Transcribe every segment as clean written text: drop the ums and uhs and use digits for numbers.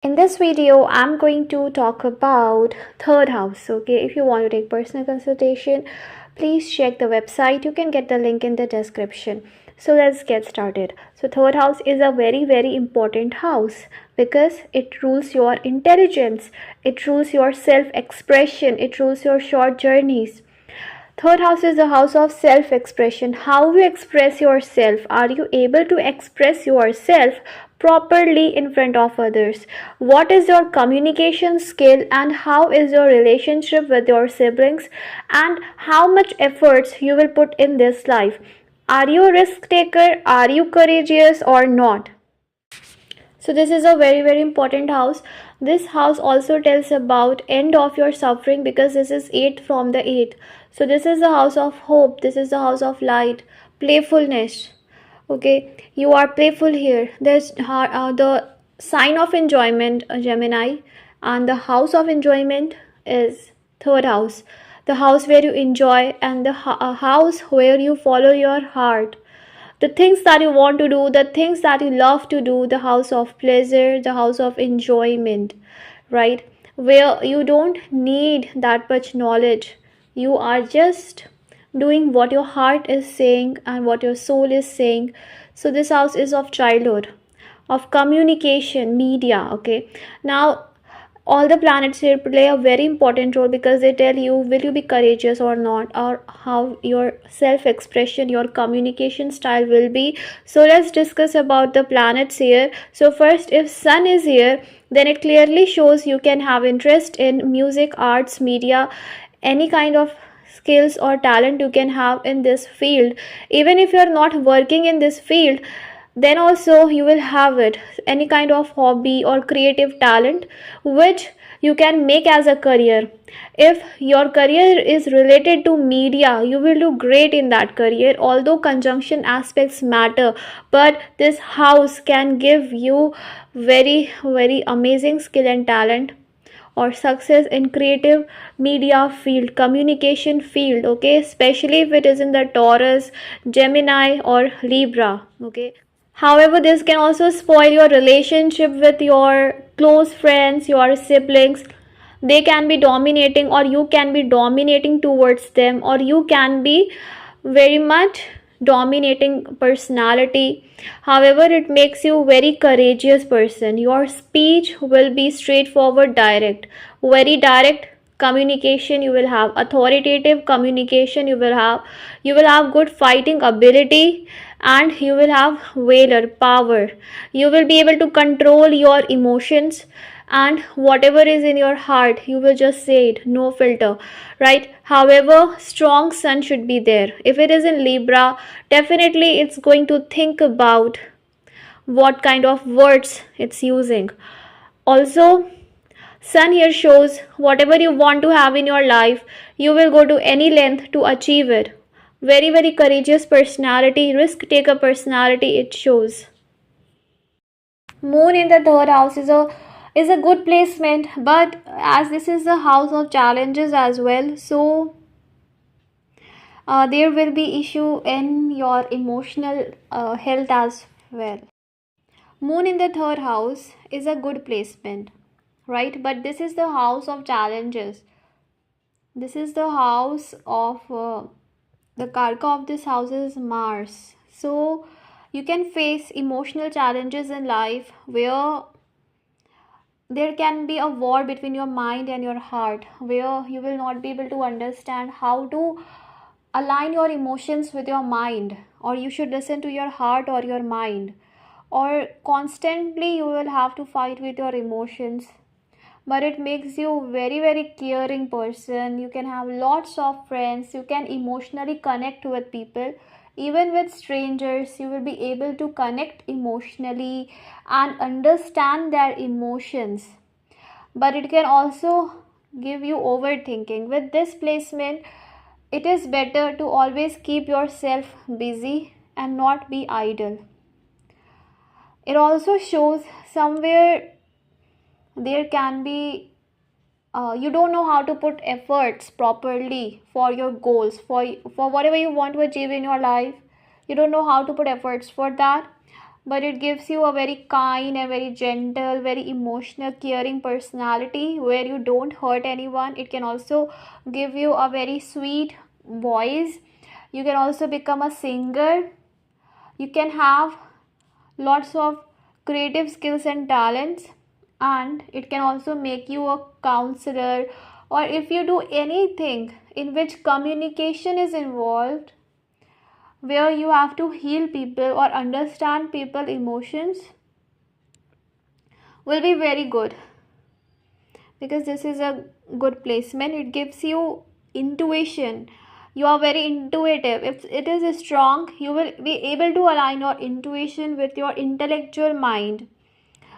In this video, I'm going to talk about third house. Okay, if you want to take personal consultation, please check the website. You can get the link in the description. So let's get started. So third house is a very important house because it rules your intelligence, it rules your self-expression, it rules your short journeys. Third house is the house of self expression. How you express yourself. Are you able to express yourself properly in front of others? What is your communication skill and how is your relationship with your siblings and how much efforts you will put in this life? Are you a risk taker? Are you courageous or not? So this is a very important house. This house also tells about end of your suffering because this is 8 from the 8. So this is the house of hope, this is the house of light, playfulness. Okay, you are playful here. There's the sign of enjoyment, Gemini, and the house of enjoyment is third house, the house where you enjoy, and the house where you follow your heart, the things that you want to do, the things that you love to do, the house of pleasure, the house of enjoyment, right? Where you don't need that much knowledge. You are just doing what your heart is saying and what your soul is saying. So this house is of childhood, of communication, media, okay? Now all the planets here play a very important role because they tell you will you be courageous or not, or how your self expression, your communication style will be. So let's discuss about the planets here. So first, if sun is here, then it clearly shows you can have interest in music, arts, media, any kind of skills or talent you can have in this field. Even if you're not working in this field, then also you will have it, any kind of hobby or creative talent which you can make as a career. If your career is related to media, you will do great in that career, although conjunction aspects matter, but this house can give you very amazing skill and talent or success in creative media field, communication field, okay, especially if it is in the Taurus, Gemini or Libra, okay. However, this can also spoil your relationship with your close friends, your siblings. They can be dominating, or you can be dominating towards them, or you can be very much dominating personality. However, it makes you very courageous person. Your speech will be straightforward, direct, very direct communication you will have, authoritative communication you will have good fighting ability, and you will have valor, power. You will be able to control your emotions, and whatever is in your heart you will just say it, no filter, right? However, strong sun should be there. If it is in Libra, definitely it's going to think about what kind of words it's using. Also, sun here shows whatever you want to have in your life, you will go to any length to achieve it. Very courageous personality, risk taker personality it shows. Moon in the third house is a good placement, but as this is the house of challenges as well, so there will be issue in your emotional health as well. Moon in the third house is a good placement, right? But this is the house of challenges. This is the house of the karka of this house is Mars. So you can face emotional challenges in life where there can be a war between your mind and your heart, where you will not be able to understand how to align your emotions with your mind, or you should listen to your heart or your mind, or constantly you will have to fight with your emotions. But it makes you very caring person. You can have lots of friends, you can emotionally connect with people. Even with strangers, you will be able to connect emotionally and understand their emotions. But it can also give you overthinking. With this placement, it is better to always keep yourself busy and not be idle. It also shows somewhere there can be you don't know how to put efforts properly for your goals, for whatever you want to achieve in your life. You don't know how to put efforts for that. but it gives you a very kind and very gentle, very emotional, caring personality where you don't hurt anyone. It can also give you a very sweet voice. You can also become a singer. You can have lots of creative skills and talents, and it can also make you a counselor, or if you do anything in which communication is involved, where you have to heal people or understand people emotions, will be very good, because this is a good placement. It gives you intuition. You are very intuitive. If it is strong, you will be able to align your intuition with your intellectual mind.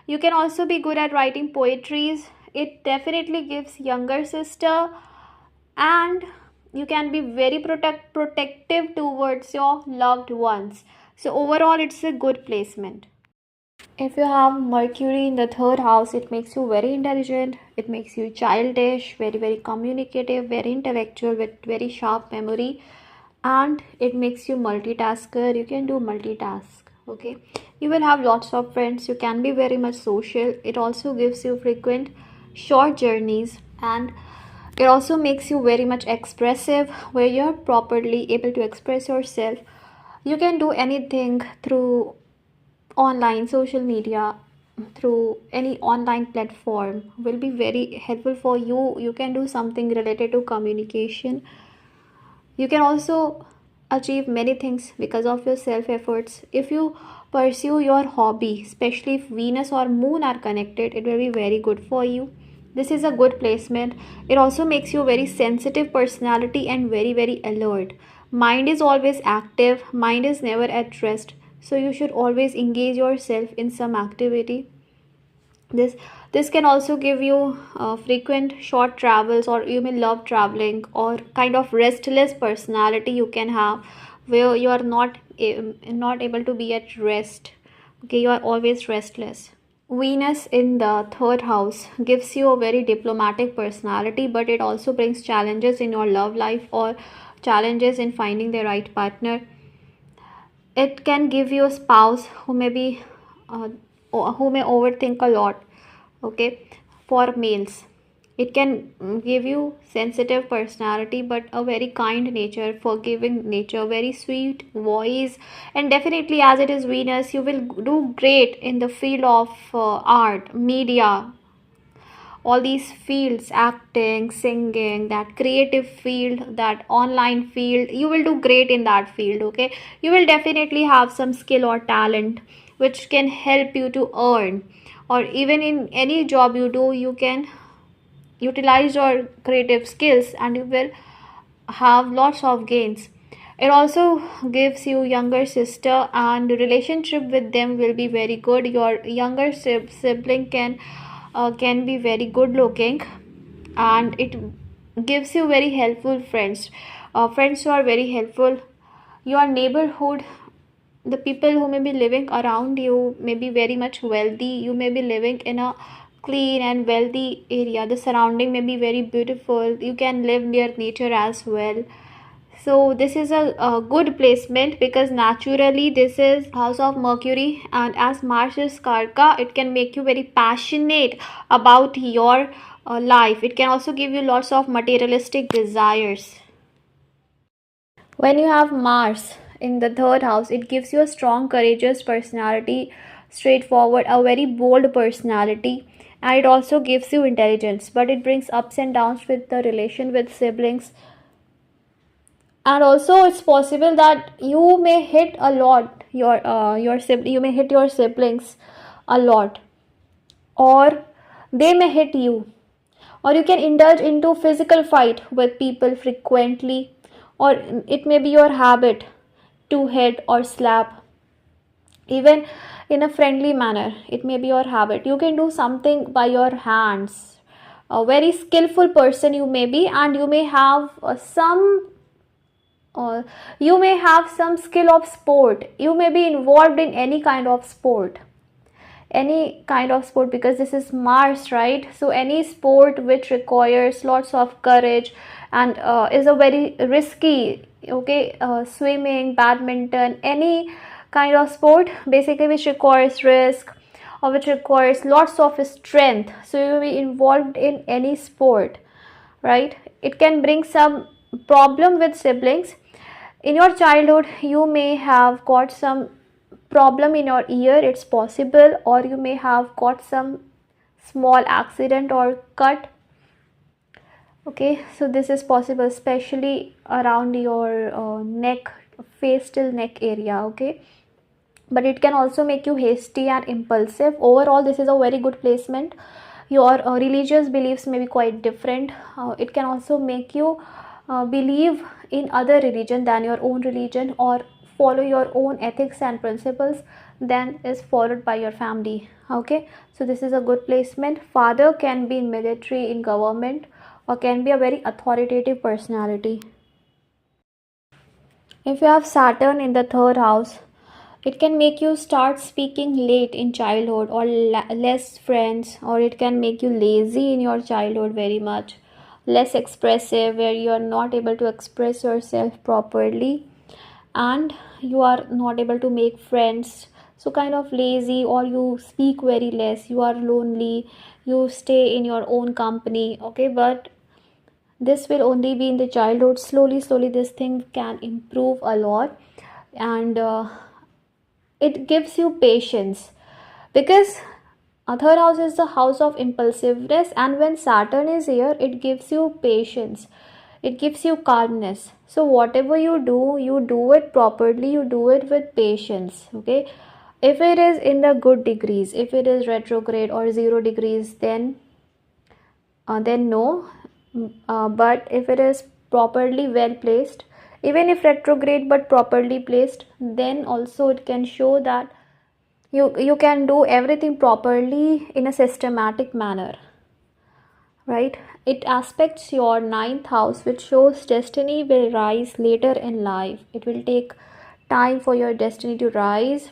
You can also be good at writing poetries. It definitely gives younger sister, and you can be very protective towards your loved ones. So overall, it's a good placement. If you have Mercury in the third house, it makes you very intelligent, it makes you childish, very, very communicative, very intellectual with very sharp memory, and it makes you multitasker. You can do multitask. Okay, you will have lots of friends. You can be very much social. It also gives you frequent short journeys, and it also makes you very much expressive, where you're properly able to express yourself. You can do anything through online social media, through any online platform, will be very helpful for you. You can do something related to communication. You can also achieve many things because of your self efforts. If you pursue your hobby, especially if Venus or Moon are connected, it will be very good for you. This is a good placement. It also makes you very sensitive personality and very, very alert. Mind is always active, mind is never at rest. So you should always engage yourself in some activity. This can also give you frequent short travels, or you may love traveling, or kind of restless personality you can have, where you are not able to be at rest. Okay, you are always restless. Venus in the third house gives you a very diplomatic personality, but it also brings challenges in your love life, or challenges in finding the right partner. It can give you a spouse who may be who may overthink a lot. Okay, for males, it can give you sensitive personality, but a very kind nature, forgiving nature, very sweet voice, and definitely, as it is Venus, you will do great in the field of art, media, all these fields, acting, singing, that creative field, that online field. You will do great in that field. Okay, you will definitely have some skill or talent which can help you to earn, or even in any job you do, you can utilize your creative skills and you will have lots of gains. It also gives you younger sister, and relationship with them will be very good. Your younger sibling can be very good looking, and it gives you very helpful friends, friends who are very helpful. Your neighborhood, the people who may be living around you may be very much wealthy. You may be living in a clean and wealthy area. The surrounding may be very beautiful. You can live near nature as well. So this is a good placement, because naturally this is house of Mercury, and as Mars is Karka, it can make you very passionate about your life. It can also give you lots of materialistic desires. When you have Mars in the third house, it gives you a strong, courageous personality, straightforward, a very bold personality, and it also gives you intelligence, but it brings ups and downs with the relation with siblings. And also, it's possible that you may hit a lot you may hit your siblings a lot, or they may hit you, or you can indulge into physical fight with people frequently, or it may be your habit to hit or slap, even in a friendly manner. It may be your habit. You can do something by your hands. A very skillful person you may be, and you may have some skill of sport. You may be involved in any kind of sport, because this is Mars, right? So any sport which requires lots of courage and is a very risky. Okay, swimming, badminton, any kind of sport, basically which requires risk or which requires lots of strength. So you will be involved in any sport, right? It can bring some problem with siblings. In your childhood you may have got some problem in your ear, it's possible, or you may have got some small accident or cut. Okay, so this is possible, especially around your neck, face till neck area. Okay, but it can also make you hasty and impulsive. Overall, this is a very good placement. Your religious beliefs may be quite different. It can also make you believe in other religion than your own religion, or follow your own ethics and principles than is followed by your family. Okay, so this is a good placement. Father can be in military, in government, or can be a very authoritative personality. If you have Saturn in the third house, it can make you start speaking late in childhood, or less friends, or it can make you lazy in your childhood, very much less expressive, where you are not able to express yourself properly and you are not able to make friends. So kind of lazy, or you speak very less, you are lonely, you stay in your own company. Okay, but this will only be in the childhood. Slowly this thing can improve a lot, and it gives you patience, because a third house is the house of impulsiveness, and when Saturn is here, it gives you patience, it gives you calmness. So whatever you do it properly, you do it with patience. Okay, if it is in the good degrees, if it is retrograde or 0 degrees, then no. But if it is properly well placed, even if retrograde but properly placed, then also it can show that you can do everything properly in a systematic manner, right? It aspects your ninth house, which shows destiny will rise later in life. It will take time for your destiny to rise,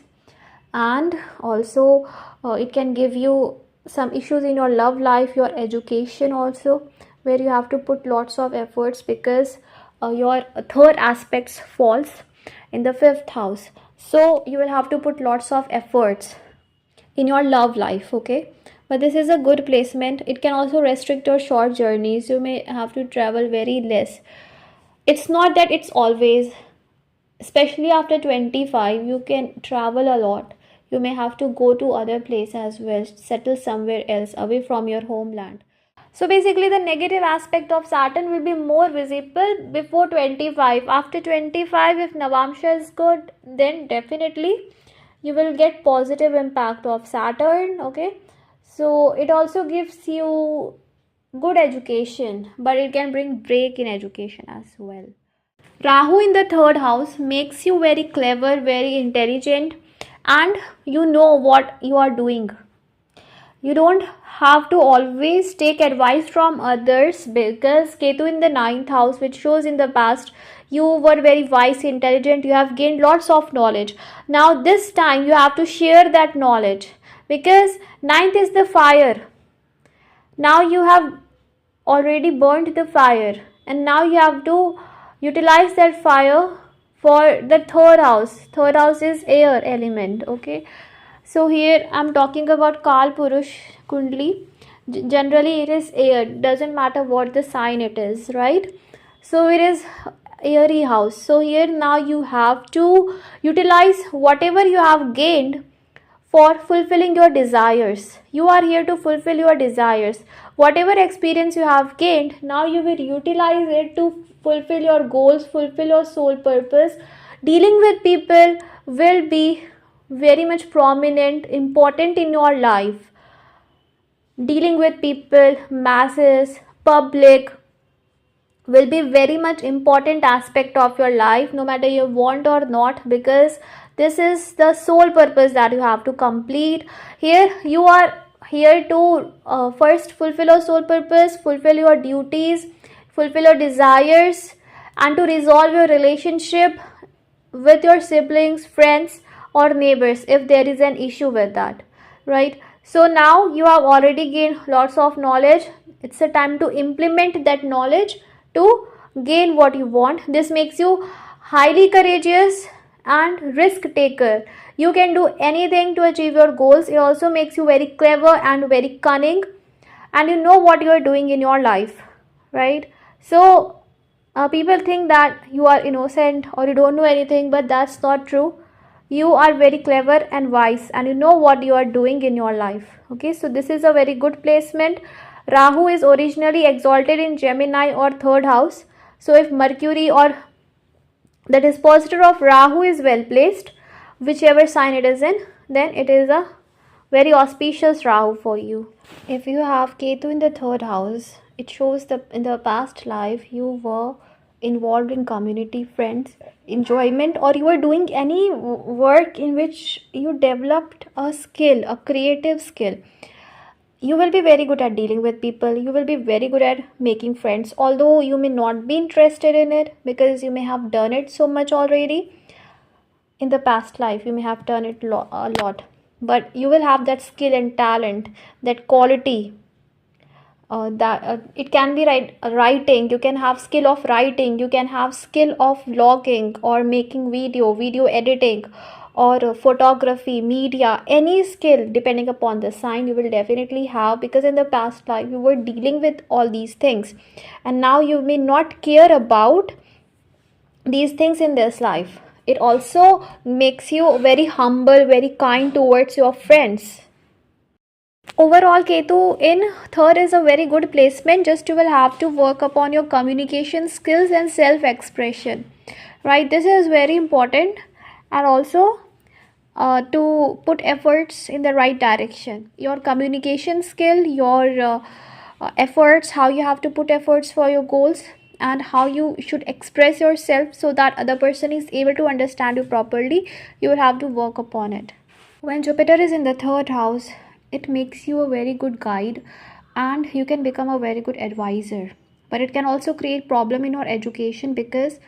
and also it can give you some issues in your love life, your education also, where you have to put lots of efforts, because your third aspects falls in the fifth house. So you will have to put lots of efforts in your love life. Okay, but this is a good placement. It can also restrict your short journeys. You may have to travel very less. It's not that it's always, especially after 25, you can travel a lot. You may have to go to other place as well, settle somewhere else away from your homeland. So basically the negative aspect of Saturn will be more visible before 25. After 25, if Navamsa is good, then definitely you will get positive impact of Saturn. Okay, so it also gives you good education, but it can bring break in education as well. Rahu in the third house makes you very clever, very intelligent, and you know what you are doing. You don't have to always take advice from others, because Ketu in the ninth house, which shows in the past you were very wise, intelligent, you have gained lots of knowledge. Now this time you have to share that knowledge, because ninth is the fire. Now you have already burnt the fire, and now you have to utilize that fire for the third house. Third house is air element. Okay, so here I'm talking about Kal Purush Kundli. Generally it is air, doesn't matter what the sign it is, right? So it is airy house. So here now you have to utilize whatever you have gained for fulfilling your desires. You are here to fulfill your desires. Whatever experience you have gained, now you will utilize it to fulfill your goals, fulfill your soul purpose. Dealing with people will be very much prominent, important in your life. Dealing with people, masses, public will be very much important aspect of your life, no matter you want or not, because this is the sole purpose that you have to complete. Here you are here to first fulfill your soul purpose, fulfill your duties, fulfill your desires, and to resolve your relationship with your siblings, friends, or neighbors if there is an issue with that, right? So now you have already gained lots of knowledge. It's a time to implement that knowledge to gain what you want. This makes you highly courageous and risk taker. You can do anything to achieve your goals. It also makes you very clever and very cunning, and you know what you are doing in your life, right? So people think that you are innocent or you don't know anything, but that's not true. You are very clever and wise, and you know what you are doing in your life. Okay, so this is a very good placement. Rahu is originally exalted in Gemini or third house. So if Mercury or the dispositor of Rahu is well placed, whichever sign it is in, then it is a very auspicious Rahu for you. If you have Ketu in the third house, it shows that in the past life you were involved in community, friends, enjoyment, or you were doing any work in which you developed a skill, a creative skill. You will be very good at dealing with people. You will be very good at making friends, although you may not be interested in it because you may have done it so much already in the past life. You may have done it a lot, but you will have that skill and talent, that quality. That it can be writing. You can have skill of writing. You can have skill of vlogging or making video editing, or photography, media, any skill depending upon the sign you will definitely have, because in the past life you were dealing with all these things, and now you may not care about these things in this life. It also makes you very humble, very kind towards your friends. Overall, Ketu in third is a very good placement. Just you will have to work upon your communication skills and self-expression, right? This is very important, and also to put efforts in the right direction. Your communication skill, your efforts, how you have to put efforts for your goals, and how you should express yourself so that other person is able to understand you properly. You will have to work upon it. When Jupiter is in the third house, it makes you a very good guide, and you can become a very good advisor. But it can also create problem in your education, because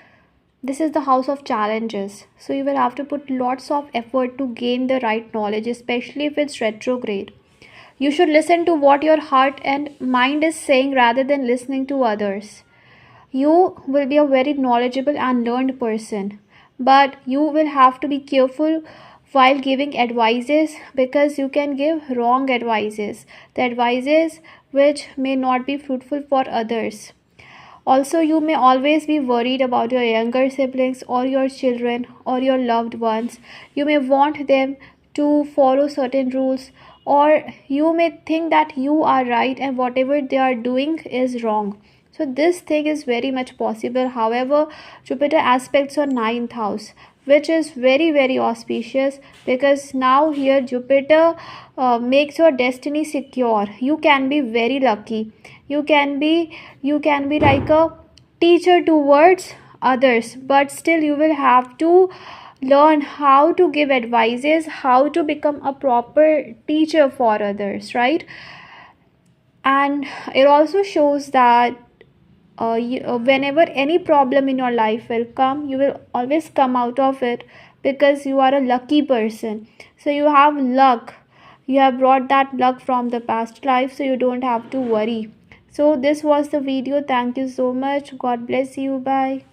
this is the house of challenges. So you will have to put lots of effort to gain the right knowledge, especially if it's retrograde. You should listen to what your heart and mind is saying rather than listening to others. You will be a very knowledgeable and learned person, but you will have to be careful while giving advices, because you can give wrong advices, the advices which may not be fruitful for others. Also, you may always be worried about your younger siblings or your children or your loved ones. You may want them to follow certain rules, or you may think that you are right and whatever they are doing is wrong. So this thing is very much possible. However, Jupiter aspects on 9th house, which is very auspicious, because now here Jupiter makes your destiny secure. You can be very lucky. You can be like a teacher towards others, but still you will have to learn how to give advices, how to become a proper teacher for others, right? And it also shows that whenever any problem in your life will come, you will always come out of it, because you are a lucky person. So you have luck. You have brought that luck from the past life, so you don't have to worry. So this was the video. Thank you so much. God bless you. Bye.